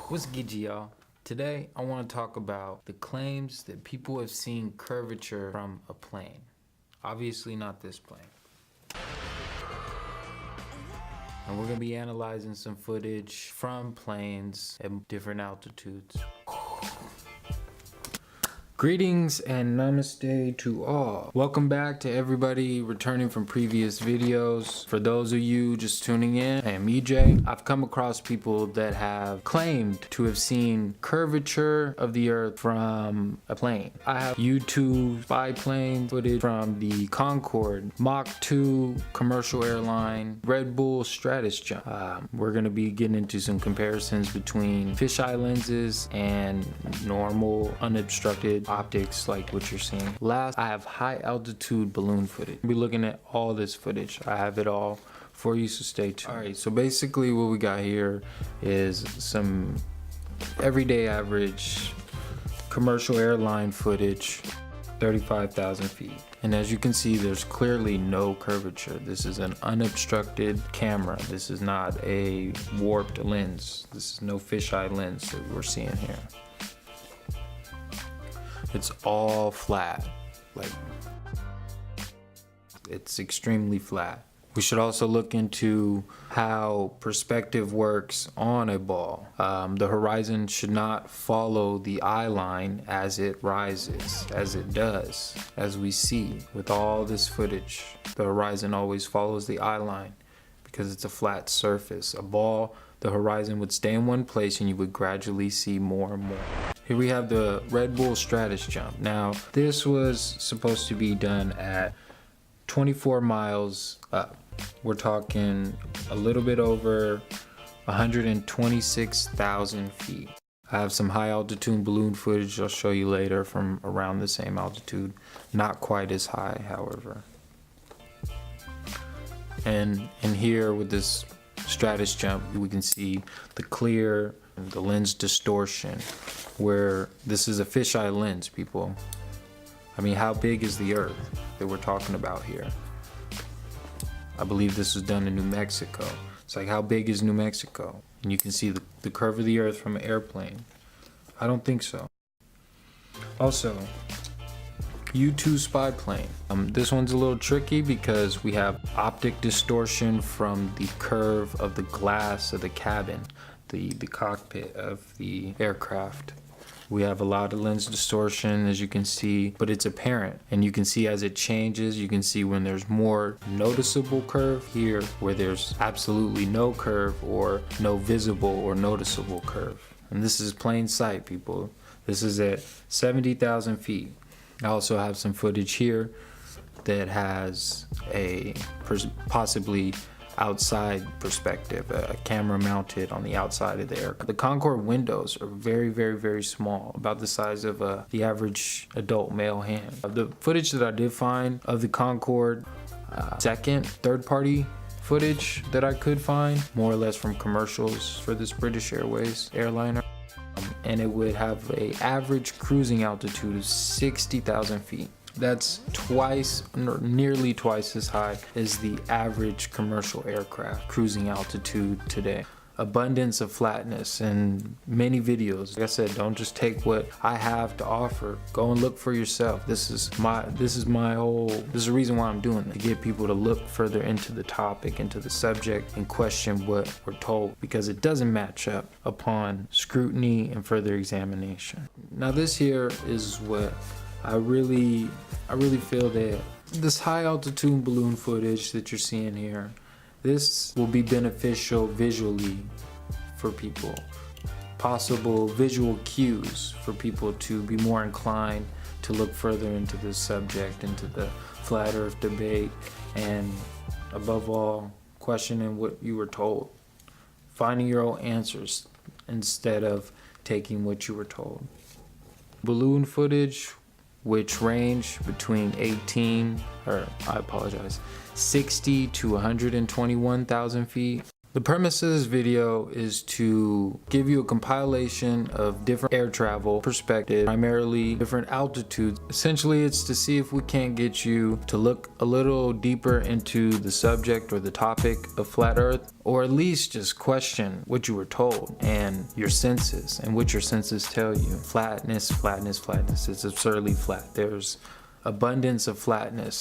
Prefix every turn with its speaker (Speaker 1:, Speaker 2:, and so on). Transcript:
Speaker 1: What's good, y'all? Today I want to talk about the claims that people have seen curvature from a plane. Obviously not this plane. And we're going to be analyzing some footage from planes at different altitudes. Greetings and namaste to all. Welcome back to everybody returning from previous videos. For those of you just tuning in, I am EJ. I've come across people that have claimed to have seen curvature of the earth from a plane. I have YouTube spy plane footage from the Concorde, Mach 2 commercial airline, Red Bull Stratus jump. We're going to be getting into some comparisons between fisheye lenses and normal unobstructed optics like what you're seeing. Last, I have high altitude balloon footage. We'll be looking at all this footage. I have it all for you, so stay tuned. All right, so basically what we got here is some everyday average commercial airline footage, 35,000 feet. And as you can see, there's clearly no curvature. This is an unobstructed camera. This is not a warped lens. This is no fisheye lens that we're seeing here. It's all flat, like it's extremely flat. We should also look into how perspective works on a ball. The horizon should not follow the eye line as it rises, as it does, as we see with all this footage. The horizon always follows the eye line because it's a flat surface. A ball, the horizon would stay in one place and you would gradually see more and more. Here we have the Red Bull Stratus jump. Now, this was supposed to be done at 24 miles up. We're talking a little bit over 126,000 feet. I have some high altitude balloon footage I'll show you later from around the same altitude. Not quite as high, however. And here with this Stratus jump, we can see the clear, the lens distortion, where this is a fisheye lens, people. I mean, how big is the earth that we're talking about here? I believe this was done in New Mexico. It's like, how big is New Mexico? And you can see the curve of the earth from an airplane. I don't think so. Also, U2 spy plane. This one's a little tricky because we have optic distortion from the curve of the glass of the cabin, the cockpit of the aircraft. We have a lot of lens distortion, as you can see, but it's apparent. And you can see as it changes, you can see when there's more noticeable curve here, where there's absolutely no curve or no visible or noticeable curve. And this is plain sight, people. This is at 70,000 feet. I also have some footage here that has a possibly outside perspective, a camera mounted on the outside of the aircraft. The Concorde windows are very, very, very small, about the size of the average adult male hand. The footage that I did find of the Concorde, third-party footage that I could find, more or less from commercials for this British Airways airliner. And it would have an average cruising altitude of 60,000 feet. That's nearly twice as high as the average commercial aircraft cruising altitude today. Abundance of flatness and many videos. Like I said, don't just take what I have to offer. Go and look for yourself. This is the reason why I'm doing this, to get people to look further into the topic, into the subject, and question what we're told, because it doesn't match up upon scrutiny and further examination. Now this here is what I really feel that this high altitude balloon footage that you're seeing here, this will be beneficial visually for people. Possible visual cues for people to be more inclined to look further into this subject, into the flat earth debate, and above all, questioning what you were told. Finding your own answers instead of taking what you were told. Balloon footage, which range between 60 to 121,000 feet. The premise of this video is to give you a compilation of different air travel perspectives, primarily different altitudes. Essentially, it's to see if we can't get you to look a little deeper into the subject or the topic of flat Earth, or at least just question what you were told and your senses and what your senses tell you. Flatness, flatness, flatness. It's absurdly flat. There's abundance of flatness.